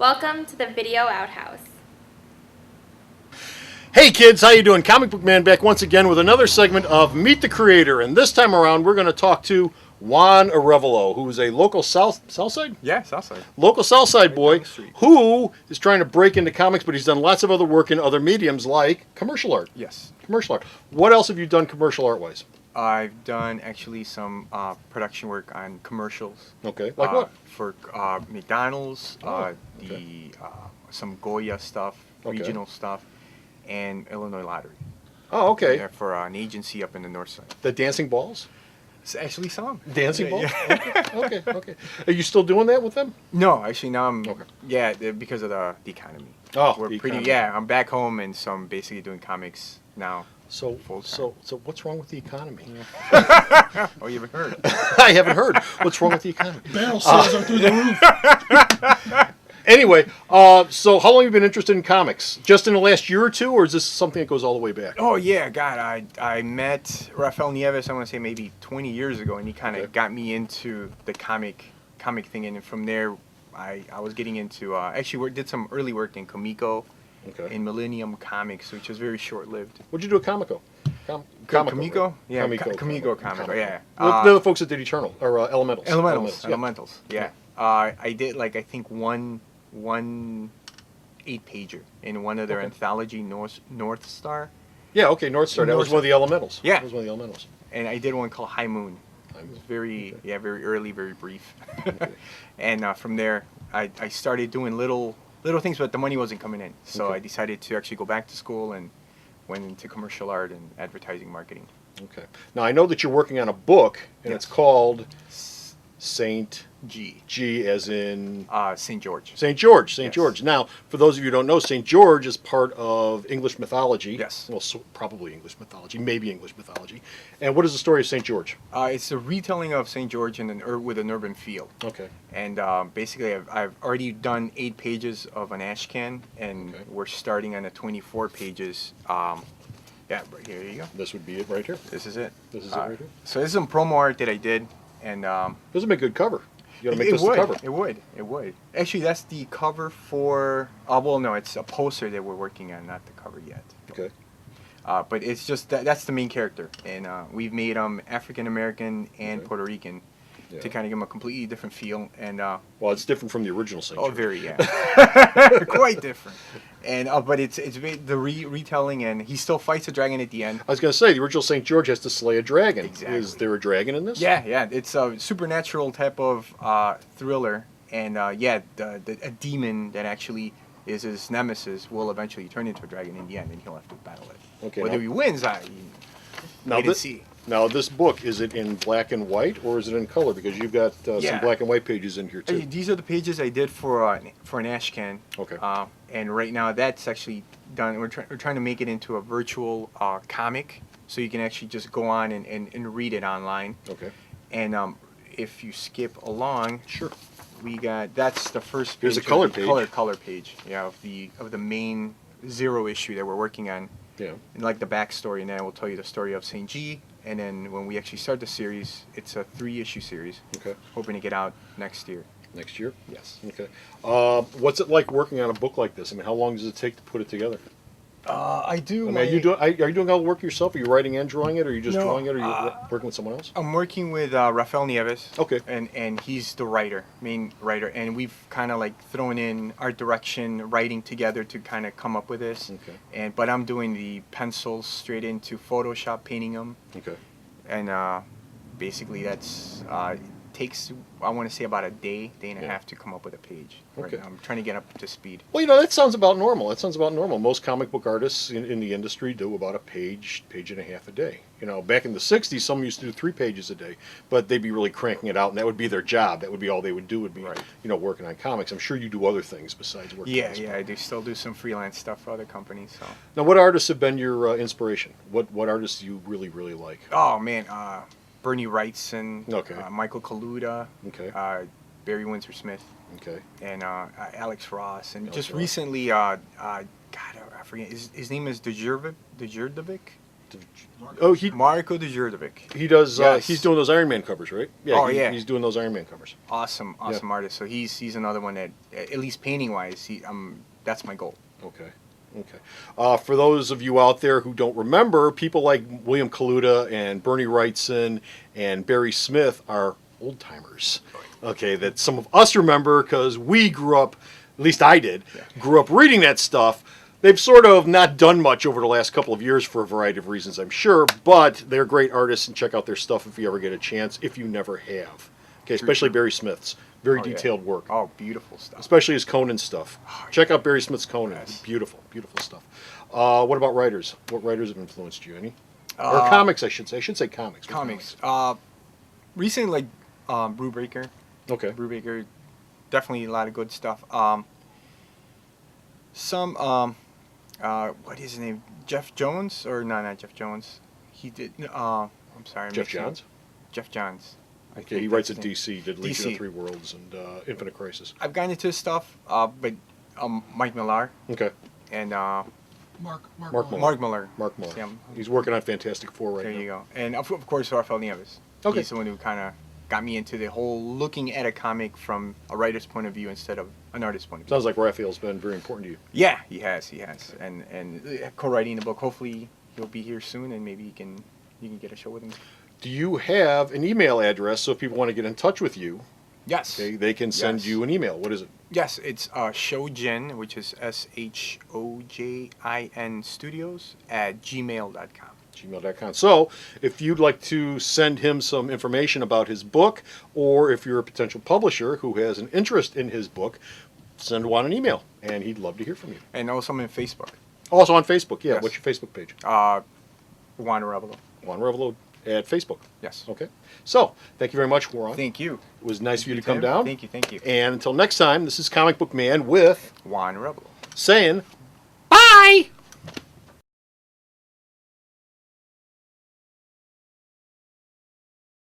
Welcome to the Video Outhouse. Hey kids, how you doing? Comic Book Man back once again with another segment of Meet the Creator, and this time around we're going to talk to Juan Arevalo, who is a local Southside? Yeah, Southside. Local Southside boy down the street. who is trying to break into comics, but he's done lots of other work in other mediums like commercial art. Yes. Commercial art. What else have you done commercial art-wise? I've done actually some production work on commercials. Okay, like what? For McDonald's, okay. some Goya stuff, Okay. regional stuff, and Illinois Lottery. Oh, okay. Yeah, for an agency up in the north side. The dancing balls? It's actually some. Dancing balls? Yeah. Okay. Are you still doing that with them? No, actually now I'm. Okay. Yeah, because of the economy. Oh, We're the pretty. economy. Yeah, I'm back home, and so I'm basically doing comics now. So Full-time. what's wrong with the economy? Oh, you haven't heard? I haven't heard. What's wrong with the economy? Barrel sales are through the roof. Anyway, so how long have you been interested in comics? Just in the last year or two, or is this something that goes all the way back? Oh yeah, God, I met Rafael Nieves, I want to say maybe 20 years ago, and he kind of Okay. got me into the comic thing, and from there, I was getting into did some early work in Comico, Okay. in Millennium Comics, which was very short-lived. What'd you do at Comico? Comico? right? Yeah, Comico Comico, yeah. They're the folks that did Eternal, or Elementals. Yeah. Elementals, yeah. I did I think one 8-pager in one of their Okay. anthology, North Star, Yeah, okay, North Star. That was one of the Elementals. Yeah. That was one of the Elementals. and I did one called High Moon. It was very very early, very brief. And from there, I started doing little things, but the money wasn't coming in. So Okay. I decided to actually go back to school and went into commercial art and advertising marketing. Okay. Now, I know that you're working on a book, and it's Yes. called Saint G. G as in St. George. St. George. St. Yes. George. Now, for those of you who don't know, St. George is part of English mythology. Yes. Well, probably English mythology, maybe English mythology. And what is the story of St. George? It's a retelling of St. George with an urban feel. Okay. And basically, I've already done 8 pages of an ash can, and Okay. we're starting on the 24 pages. Yeah, right here you go. This would be it right here. This is it. This is it right here. So this is some promo art that I did, and This would make a good cover. You got to make it this would. the cover. It would. Actually, that's the cover for. Well, no, it's a poster that we're working on, not the cover yet. Okay. But it's just that's the main character, and we've made him African American and Okay. Puerto Rican Yeah. to kind of give him a completely different feel. And Well, it's different from the original St. George. very quite different. And but it's the retelling, and he still fights a dragon at the end. I was going to say, the original St. George has to slay a dragon. Exactly. Is there a dragon in this? Yeah, it's a supernatural type of thriller, and a demon that actually is his nemesis will eventually turn into a dragon in the end, and he'll have to battle it. Okay. Whether he wins, Now, wait and this, see. now, this book, is it in black and white, or is it in color? Because you've got some Yeah. black and white pages in here, too. These are the pages I did for an ash can. Okay. And right now that's actually done. We're trying to make it into a virtual comic, so you can actually just go on and read it online. Okay. And if you skip along, Sure. that's the first page. Here's a of color the page. Color page. Yeah, of the main 0 issue that we're working on. Yeah. And like the backstory, and then I will tell you the story of St. G. And then when we actually start the series, it's a 3-issue series. Okay. Hoping to get out next year. Next year? Yes. Okay. What's it like working on a book like this? I mean, how long does it take to put it together? I do. I mean, are you doing all the work yourself? Are you writing and drawing it, or are you just No, drawing it, or are you working with someone else? I'm working with Rafael Nieves. Okay. And he's the main writer, and we've kind of like thrown in art direction, writing together to kind of come up with this. Okay. But I'm doing the pencils straight into Photoshop, painting them, Okay. and basically that's takes, I want to say, about a day and a Yeah. half to come up with a page. Okay. Right now. I'm trying to get up to speed. Well, that sounds about normal. Most comic book artists in the industry do about a page and a half a day. Back in the 60s, some used to do 3 pages a day, but they'd be really cranking it out, and that would be their job. That would be all they would do, would be, Right. working on comics. I'm sure you do other things besides working on this. Yeah, I do still do some freelance stuff for other companies. So. Now, what artists have been your inspiration? What artists do you really, really like? Oh man, Bernie Wrightson, Okay. Michael Kaluta, Okay. Barry Windsor Smith, Okay. and Alex Ross, and Alex just Ross. recently, God, I forget his name is Djurdovic. Oh, he Marko Djurdovic. he does. Yes. He's doing those Iron Man covers, right? Yeah. Oh, yeah. He's doing those Iron Man covers. Awesome artist. So he's another one that, at least painting wise, that's my goal. Okay. Okay. For those of you out there who don't remember, people like William Kaluta and Bernie Wrightson and Barry Smith are old timers. Okay, that some of us remember because we grew up, at least I did, grew up reading that stuff. They've sort of not done much over the last couple of years for a variety of reasons, I'm sure, but they're great artists, and check out their stuff if you ever get a chance, if you never have. Okay, especially Barry Smith's. Very detailed work. Oh, beautiful stuff. Especially his Conan stuff. Check out Barry Smith's Conan. Yes. Beautiful, beautiful stuff. What about writers? What writers have influenced you? Any? Or comics, I should say. I should say comics. What Comics. Recently, like Brubaker. Okay. Brubaker, definitely a lot of good stuff. What is his name? Jeff Jones? Or no, not Jeff Jones. He did. I'm sorry. I'm Jeff mixing- Johns? Jeff Johns. I Okay, think he writes that's at his name. DC, did Legion of DC. Three Worlds and Infinite Crisis. I've gotten into his stuff, but Mike Millar Okay. and Mark Mark Millar. Mark Millar. Mark Moore. Yeah, He's working on Fantastic Four right there now. you go. And of course, Rafael Nieves. Okay. He's the one who kind of got me into the whole looking at a comic from a writer's point of view instead of an artist's point of view. Sounds like Raphael's been very important to you. Yeah, he has, and co-writing the book. Hopefully, he'll be here soon, and maybe you can get a show with him. Do you have an email address so if people want to get in touch with you, Yes. okay, they can send Yes. you an email? What is it? Yes, it's Shojin, which is SHOJIN Studios @gmail.com. gmail.com. So, if you'd like to send him some information about his book, or if you're a potential publisher who has an interest in his book, send Juan an email, and he'd love to hear from you. And also I'm on Facebook. Also on Facebook, yeah. Yes. What's your Facebook page? Juan Arevalo. Juan Revelo at Facebook. Yes. Okay. So, thank you very much, Juan. Thank you. It was nice of you to Tim. come down. Thank you. Thank you. And until next time, this is Comic Book Man with Juan Arevalo. saying, bye!